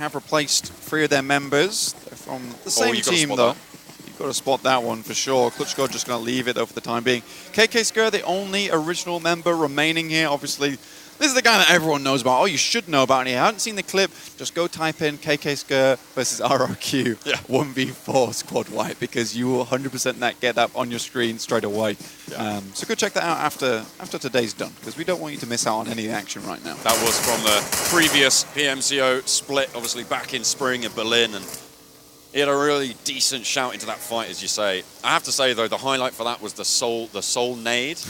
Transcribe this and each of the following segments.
have replaced 3 of their members. They're from the same team, though. You've got to spot that one for sure. Klitschko just going to leave it, though, for the time being. KK Skur, the only original member remaining here. Obviously, this is the guy that everyone knows about. Oh, you should know about. And if you haven't seen the clip, just go type in KK Skur versus RRQ 1v4 squad wipe, because you will 100% get that on your screen straight away. Yeah. So go check that out after today's done, because we don't want you to miss out on any action right now. That was from the previous PMCO split, obviously back in spring in Berlin, and he had a really decent shout into that fight, as you say. I have to say, though, the highlight for that was the soul nade.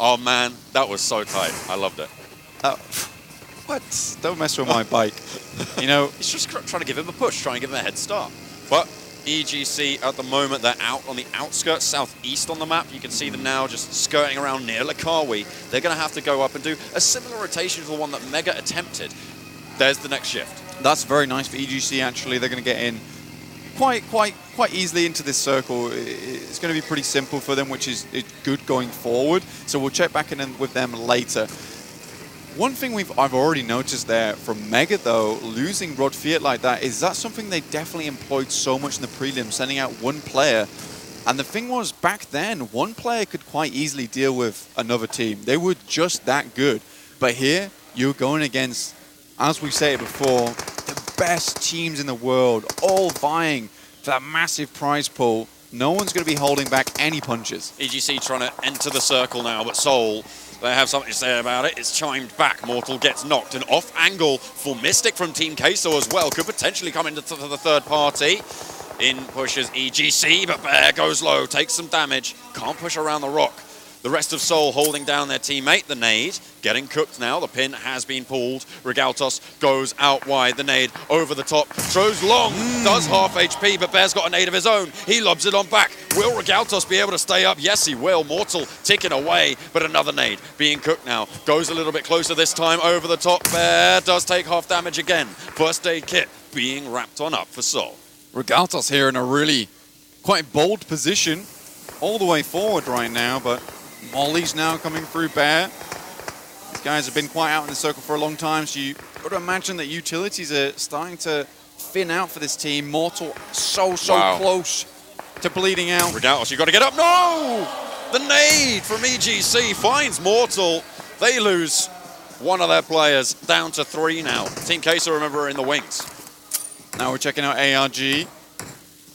Oh, man, that was so tight. I loved it. What? Don't mess with my bike. You know, he's just trying to give him a push, trying to give him a head start. But EGC, at the moment, they're out on the outskirts, southeast on the map. You can see them now just skirting around near Lakawi. They're going to have to go up and do a similar rotation to the one that Mega attempted. There's the next shift. That's very nice for EGC, actually. They're going to get in quite easily into this circle. It's going to be pretty simple for them, which is good going forward. So we'll check back in with them later. One thing I've already noticed there from Mega, though, losing Rod Fiat like that, is that something they definitely employed so much in the prelims, sending out one player. And the thing was, back then, one player could quite easily deal with another team. They were just that good. But here, you're going against, as we've said before, the best teams in the world, all vying for that massive prize pool. No one's going to be holding back any punches. EGC trying to enter the circle now, but Soul, they have something to say about it. It's chimed back. Mortal gets knocked. An off angle for Mystic from Team Queso as well. Could potentially come into the third party. In pushes EGC, but Bear goes low, takes some damage. Can't push around the rock. The rest of Soul holding down their teammate, the nade. Getting cooked now. The pin has been pulled. Regaltos goes out wide. The nade over the top. Throws long. Does half HP, but Bear's got a nade of his own. He lobs it on back. Will Regaltos be able to stay up? Yes, he will. Mortal ticking away, but another nade being cooked now. Goes a little bit closer this time over the top. Bear does take half damage again. First aid kit being wrapped on up for Soul. Regaltos here in a really quite bold position all the way forward right now, but Molly's now coming through Bear. These guys have been quite out in the circle for a long time, so you've got to imagine that utilities are starting to thin out for this team. Mortal so close to bleeding out. Regaltos, you've got to get up. No! The nade from EGC finds Mortal. They lose one of their players, down to 3 now. Team Queso, remember, are in the wings. Now we're checking out ARG.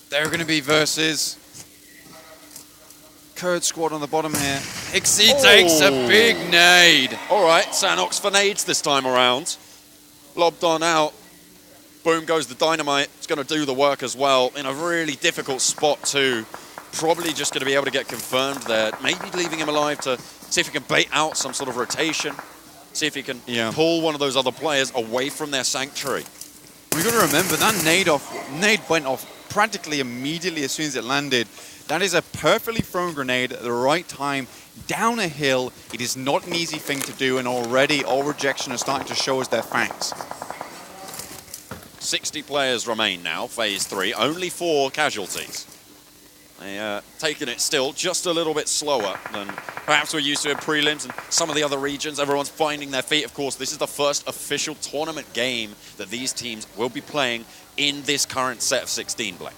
They're going to be versus Kurd squad on the bottom here. Ixie takes a big nade. All right, Sanox for nades this time around. Lobbed on out. Boom goes the dynamite. It's going to do the work as well in a really difficult spot too. Probably just going to be able to get confirmed there. Maybe leaving him alive to see if he can bait out some sort of rotation. See if he can pull one of those other players away from their sanctuary. We've got to remember that nade went off practically immediately as soon as it landed. That is a perfectly thrown grenade at the right time, down a hill. It is not an easy thing to do, and already all rejection is starting to show us their fangs. 60 players remain now, phase 3, only 4 casualties. They taking it still just a little bit slower than perhaps we're used to in prelims and some of the other regions. Everyone's finding their feet. Of course, this is the first official tournament game that these teams will be playing in this current set of 16, Blake.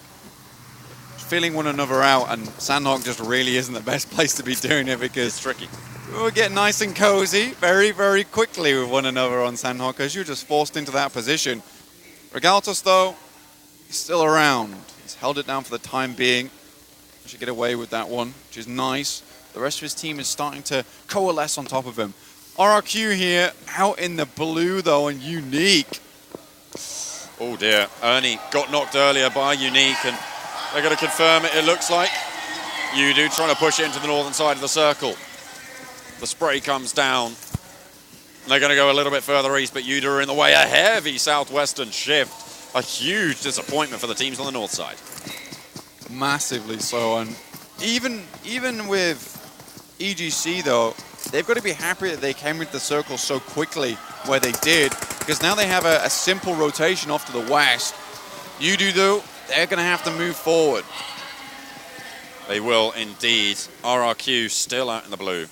Feeling one another out, and Sandhawk just really isn't the best place to be doing it, because it's tricky. We'll get nice and cozy very quickly with one another on Sandhawk, because you're just forced into that position. Regaltos, though, is still around. He's held it down for the time being. Should get away with that one, which is nice. The rest of his team is starting to coalesce on top of him. RRQ here, out in the blue, though, and Unique. Oh, dear. Ernie got knocked earlier by Unique, and they're going to confirm it, it looks like. Yudu trying to push it into the northern side of the circle. The spray comes down. They're going to go a little bit further east, but Yudu are in the way. A heavy southwestern shift. A huge disappointment for the teams on the north side. Massively so, and even with EGC, though, they've got to be happy that they came into the circle so quickly where they did, because now they have a simple rotation off to the west. Yudu, though, they're going to have to move forward. They will indeed. RRQ still out in the blue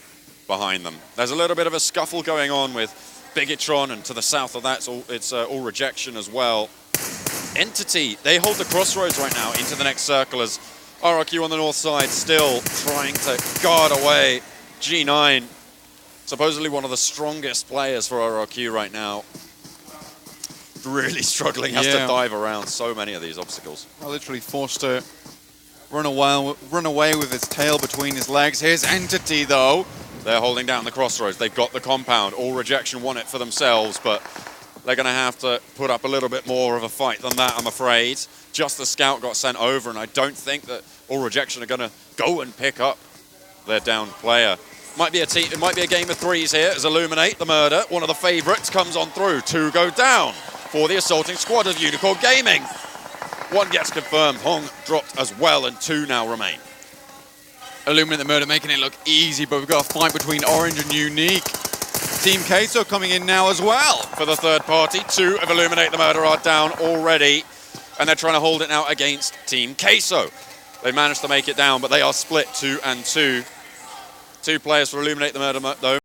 behind them. There's a little bit of a scuffle going on with Bigotron, and to the south of that, it's all rejection as well. Entity, they hold the crossroads right now into the next circle as RRQ on the north side still trying to guard away G9. Supposedly one of the strongest players for RRQ right now. Really struggling, has to dive around so many of these obstacles. Literally forced to run away with his tail between his legs. Here's Entity, though. They're holding down the crossroads. They've got the compound. All Rejection won it for themselves, but they're going to have to put up a little bit more of a fight than that, I'm afraid. Just the scout got sent over, and I don't think that All Rejection are going to go and pick up their downed player. It might be a game of threes here as Illuminate, the murder, one of the favourites, comes on through. 2 go down for the assaulting squad of Unicorn Gaming. 1 gets confirmed. Hong dropped as well, and 2 now remain. Illuminate the murder making it look easy, but we've got a fight between Orange and Unique. Team Queso coming in now as well. For the third party, 2 of Illuminate the Murder are down already, and they're trying to hold it now against Team Queso. They managed to make it down, but they are split 2 and 2. 2 players for Illuminate the Murder, though.